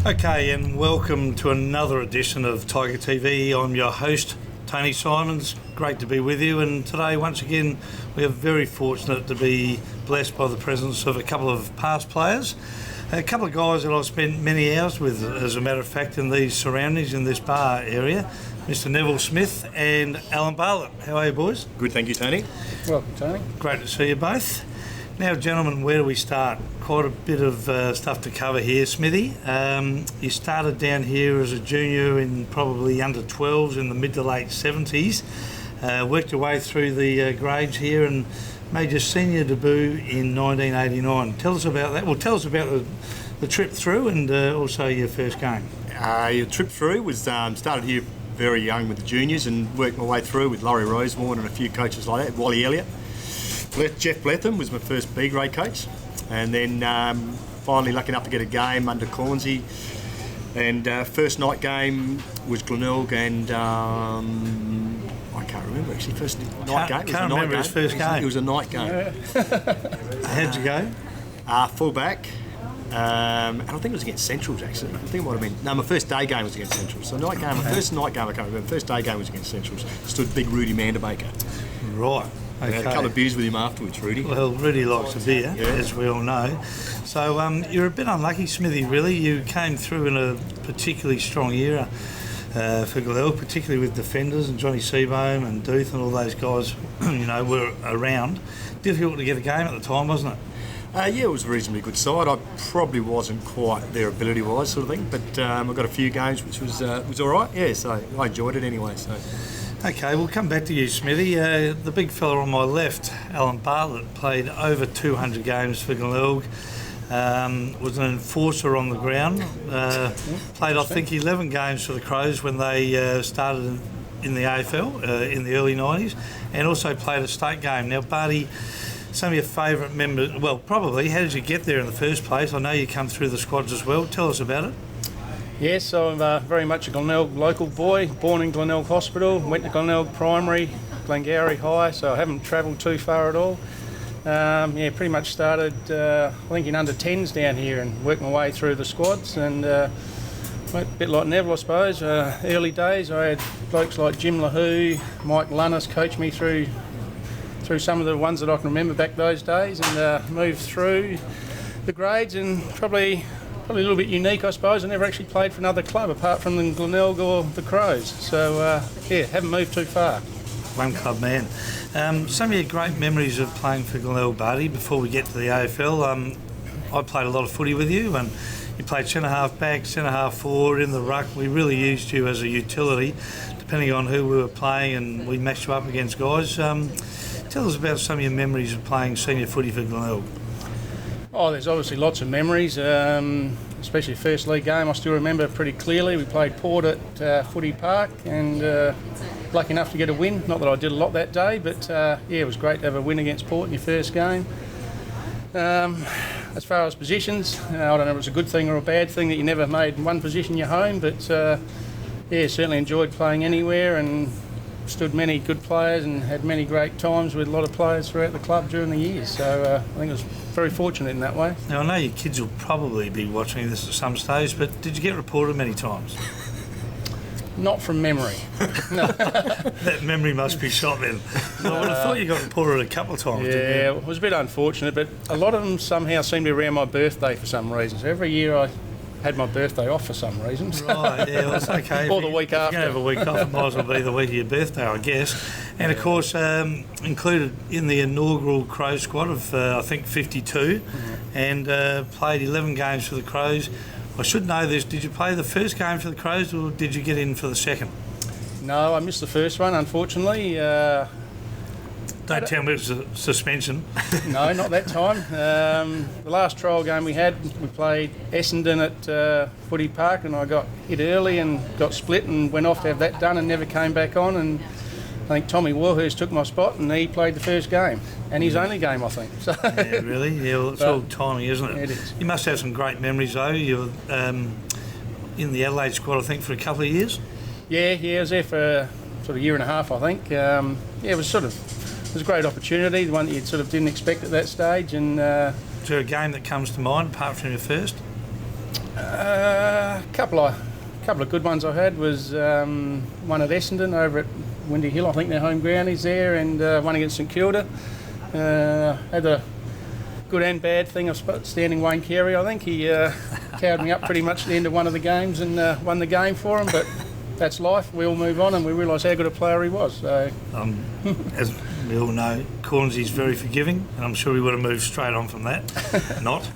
Okay, and welcome to another edition of Tiger TV. I'm your host, Tony Symonds. Great to be with you, and today, once again, we are very fortunate to be blessed by the presence of a couple of past players, a couple of guys that I've spent many hours with, as a matter of fact, in these surroundings, in this bar area, Mr. Neville Smith and Allan Bartlett. How are you, boys? Good, thank you, Tony. Welcome, Tony. Great to see you both. Now, gentlemen, where do we start? Quite a bit of stuff to cover here, Smithy. You started down here as a junior in probably under 12s in the mid to late 70s. Worked your way through the grades here and made your senior debut in 1989. Tell us about that. Well, tell us about the trip through and also your first game. Your trip through was started here very young with the juniors and worked my way through with Laurie Rosemore and a few coaches like that, Wally Elliott. Jeff Bletham was my first B grade coach, and then finally lucky enough to get a game under Cornsey. And first night game was Glenelg, and I can't remember actually. First night game. Can't remember his first game. It was a night game. How'd you go? Full back. And I think it was against Centrals actually. I think it might have been. No, my first day game was against Centrals. So night game, my first night game I can't remember. First day game was against Centrals. Stood big Rudy Manderbaker. Right. Okay. I had a couple of beers with him afterwards, Rudy. Well, Rudy likes a beer, as we all know. So you're a bit unlucky, Smithy, really. You came through in a particularly strong era for Glenelg, particularly with defenders and Johnny Seabohm and Duth and all those guys, were around. Difficult to get a game at the time, wasn't it? Yeah, it was a reasonably good side. I probably wasn't quite their ability-wise, sort of thing, but I got a few games which was all right. Yeah, so I enjoyed it anyway. So. Okay, we'll come back to you, Smithy. The big fella on my left, Allan Bartlett, played over 200 games for Glenelg. Was an enforcer on the ground. Played, I think, 11 games for the Crows when they started in the AFL in the early 90s, and also played a state game. Now, Barty, some of your favourite members, well, probably, how did you get there in the first place? I know you come through the squads as well. Tell us about it. Yes, I'm very much a Glenelg local boy, born in Glenelg Hospital, went to Glenelg Primary, Glengarry High, so I haven't travelled too far at all. Pretty much started, I think, in under 10s down here and worked my way through the squads, and a bit like Neville, I suppose. Early days, I had blokes like Jim LaHoo, Mike Lunnis coach me through some of the ones that I can remember back those days, and moved through the grades, and probably a little bit unique, I suppose. I never actually played for another club apart from the Glenelg or the Crows. So, haven't moved too far. One club man. Some of your great memories of playing for Glenelg, Barty, before we get to the AFL. I played a lot of footy with you, and you played centre-half back, centre-half forward, in the ruck. We really used you as a utility, depending on who we were playing, and we matched you up against guys. Tell us about some of your memories of playing senior footy for Glenelg. Oh, there's obviously lots of memories, especially the first league game. I still remember pretty clearly. We played Port at Footy Park, and lucky enough to get a win. Not that I did a lot that day, but it was great to have a win against Port in your first game. As far as positions, I don't know if it's a good thing or a bad thing that you never made one position your home, but certainly enjoyed playing anywhere and stood many good players and had many great times with a lot of players throughout the club during the years. So I think I was very fortunate in that way. Now, I know your kids will probably be watching this at some stage, but did you get reported many times? Not from memory. No. That memory must be shot then. I would have thought you got reported a couple of times. Yeah, it was a bit unfortunate, but a lot of them somehow seemed to be around my birthday for some reason. So every year I had my birthday off for some reason. Right, yeah, well, it's okay. Or the week after. If you have a week off, it might as well be the week of your birthday, I guess. And of course, included in the inaugural Crow squad of, I think, 52, and played 11 games for the Crows. I should know this, did you play the first game for the Crows, or did you get in for the second? No, I missed the first one, unfortunately. Don't tell me it was a suspension. No, not that time. The last trial game we had, we played Essendon at Footy Park, and I got hit early and got split and went off to have that done and never came back on. And I think Tommy Warhurst took my spot and he played the first game, and his only game, I think. So yeah, really? Yeah, well, it's all timing, isn't it? It is. You must have some great memories, though. You were in the Adelaide squad, I think, for a couple of years? Yeah, I was there for sort of a year and a half, I think. It was a great opportunity, the one that you sort of didn't expect at that stage. And is there a game that comes to mind, apart from your first? A couple of good ones I had was one at Essendon over at Windy Hill. I think their home ground is there, and one against St Kilda. Had a good and bad thing of standing Wayne Carey. I think he cowed me up pretty much at the end of one of the games and won the game for him. But that's life. We all move on, and we realise how good a player he was. So, as we all know, Cornsy's very forgiving, and I'm sure he would have moved straight on from that. Not.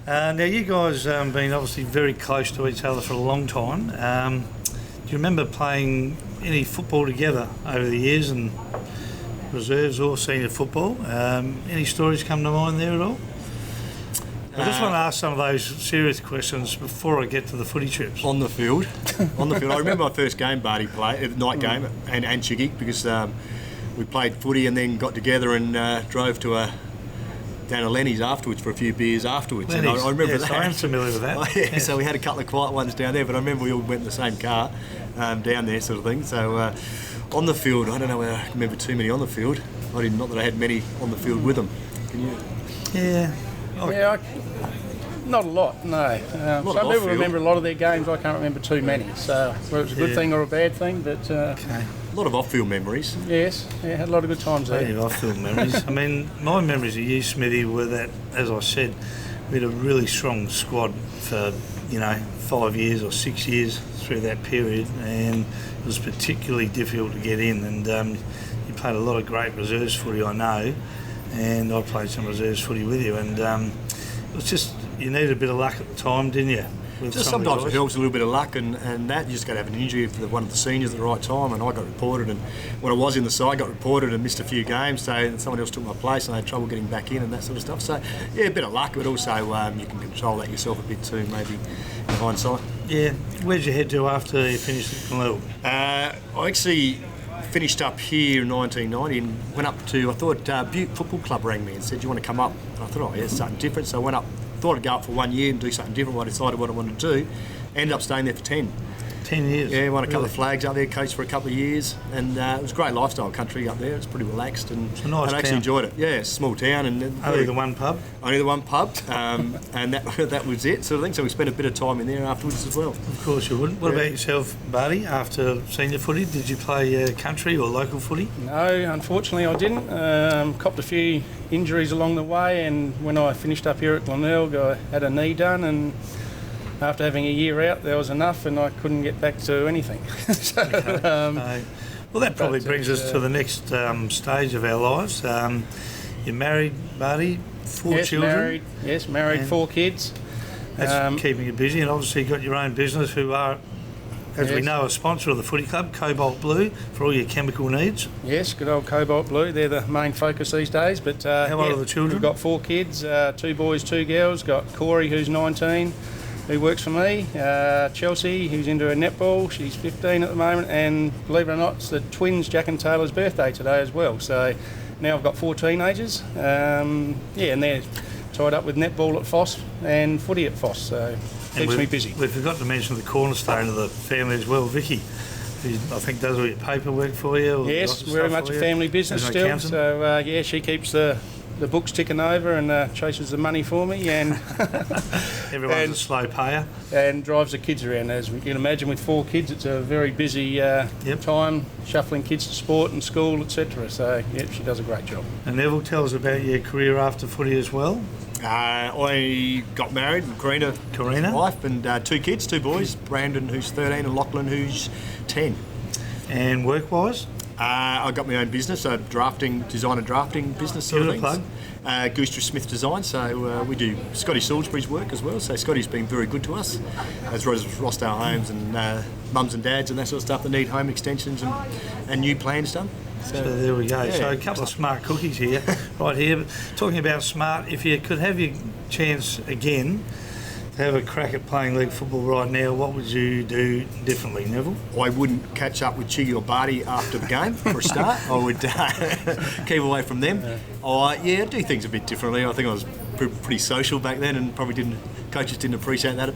Now, you guys been obviously very close to each other for a long time. Do you remember playing any football together over the years, and reserves or senior football? Any stories come to mind there at all? I just want to ask some of those serious questions before I get to the footy trips. On the field. On the field. I remember my first game Barty played, night game, and Chiggy, because we played footy and then got together and drove to down to Lenny's afterwards for a few beers afterwards. Lenny's, and I remember that. I am familiar with that. Oh, yeah, so we had a couple of quiet ones down there, but I remember we all went in the same car down there, sort of thing. So on the field, I don't know whether I remember too many on the field. Not that I had many on the field with them. Can you? Yeah. Not a lot, no. Some people remember a lot of their games. I can't remember too many. So whether it's a good thing or a bad thing, but Okay. A lot of off-field memories. yes, had a lot of good times there. Plenty of off-field memories. I mean, my memories of you, Smithy, were that, as I said, we had a really strong squad for 5 years or 6 years through that period, and it was particularly difficult to get in. And you played a lot of great reserves footy, I know, and I played some reserves footy with you, and it was just, you needed a bit of luck at the time, didn't you? Just sometimes it helps a little bit of luck, and that you just got to have an injury for one of the seniors at the right time, and I got reported, and when I was in the side, got reported and missed a few games, so someone else took my place and I had trouble getting back in and that sort of stuff. So yeah, a bit of luck, but also you can control that yourself a bit too, maybe in hindsight. Yeah. Where'd you head to after you finished at Glenelg? I actually finished up here in 1990 and went up to, I thought Butte Football Club rang me and said, "Do you want to come up?" And I thought, oh yeah, it's something different. So I went up, thought I'd go up for 1 year and do something different. I decided what I wanted to do. Ended up staying there for 10. 10 years? Yeah, won a couple Really? of flags up there, coached for a couple of years, and it was a great lifestyle country up there. It's pretty relaxed, and It's a nice I actually town. enjoyed it. Yeah, it's a small town, and Only the one pub? only the one pub, and that was it, sort of thing. So we spent a bit of time in there afterwards as well. Of course you would. What about yourself, Barty? After senior footy, did you play country or local footy? No, unfortunately I didn't. Copped a few injuries along the way, and when I finished up here at Glenelg, I had a knee done, and after having a year out, there was enough, and I couldn't get back to anything. So, Well, that probably but, brings us to the next stage of our lives. You're married, Barty, four children. Married, And 4 kids. That's keeping you busy, and obviously you've got your own business, who are, as we Yes. know, a sponsor of the footy club, Cobalt Blue, for all your chemical needs. Yes, good old Cobalt Blue. They're the main focus these days. But How old are the children? We've got 4 kids, 2 boys, 2 girls. Got Corey, who's 19, who works for me. Chelsea, who's into her netball. She's 15 at the moment. And believe it or not, it's the twins, Jack and Taylor's birthday today as well. So now I've got 4 teenagers. And they're tied up with netball at Foss and footy at Foss. So keeps me busy. We forgot to mention the cornerstone of the family as well, Vicky, who I think does all your paperwork for you. Or Yes, lots of very stuff much for a you. family business As an still. accountant. So she keeps the books ticking over and chases the money for me, and Everyone's and- a slow payer. and drives the kids around. As you can imagine, with 4 kids, it's a very busy time shuffling kids to sport and school, etc. So she does a great job. And Neville, tell us about your career after footy as well. I got married, Karina, wife, and 2 kids, 2 boys, Brandon, who's 13, and Lachlan, who's 10. And work-wise? I got my own business, a design and drafting business sort Give of it a things. Gooster Smith Design, so we do Scotty Salisbury's work as well, so Scotty's been very good to us, as well as Rossdale Homes and mums and dads and that sort of stuff that need home extensions and new plans done. So there we go. Yeah. So a couple of smart cookies here, right here. But talking about smart, if you could have your chance again to have a crack at playing league football right now, what would you do differently, Neville? I wouldn't catch up with Chiggy or Barty after the game, for a start. I would keep away from them. I'd do things a bit differently. I think I was pretty social back then, and probably coaches didn't appreciate that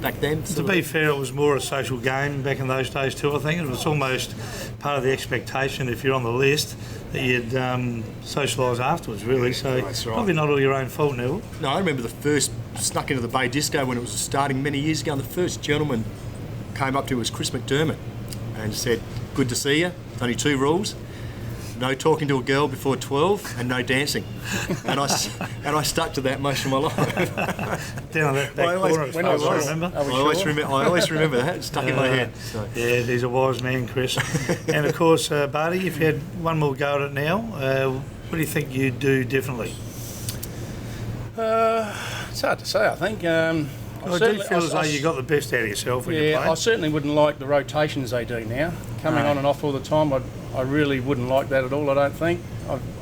back then. To be fair, it was more a social game back in those days too. I think it was almost part of the expectation if you're on the list that you'd socialise afterwards, really. So That's right. probably not all your own fault, Neville. No, I remember the first snuck into the Bay Disco when it was starting many years ago, and the first gentleman came up to me was Chris McDermott and said, "Good to see you. Only 2 rules. No talking to a girl before 12 and no dancing." And I stuck to that most of my life. Down that back corner, as far as I remember. I always remember that. It's stuck in my head. So. Yeah, he's a wise man, Chris. And of course, Barty, if you had one more go at it now, what do you think you'd do differently? It's hard to say, I think. I do feel as though you got the best out of yourself when you played. I certainly wouldn't like the rotations they do now. Coming on and off all the time, I really wouldn't like that at all, I don't think.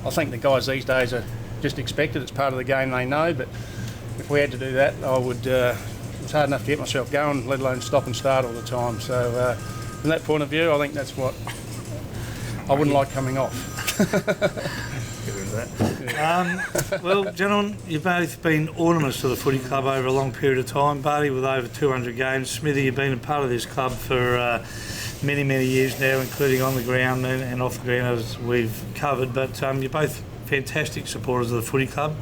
I think the guys these days are just expected. It's part of the game, they know, but if we had to do that, I would. It's hard enough to get myself going, let alone stop and start all the time. So from that point of view, I think that's what I wouldn't like coming off. Well, gentlemen, you've both been ornaments to the footy club over a long period of time. Barty with over 200 games. Smithy, you've been a part of this club for many, many years now, including on the ground and off the ground, as we've covered. But you're both fantastic supporters of the footy club.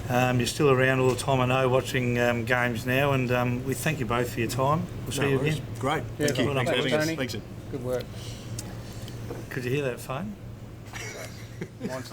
You're still around all the time, I know, watching games now, and we thank you both for your time. We'll see you again. Great. Yeah, Thank you. thanks, Tony. Thanks. Good work. Could you hear that phone? Mine's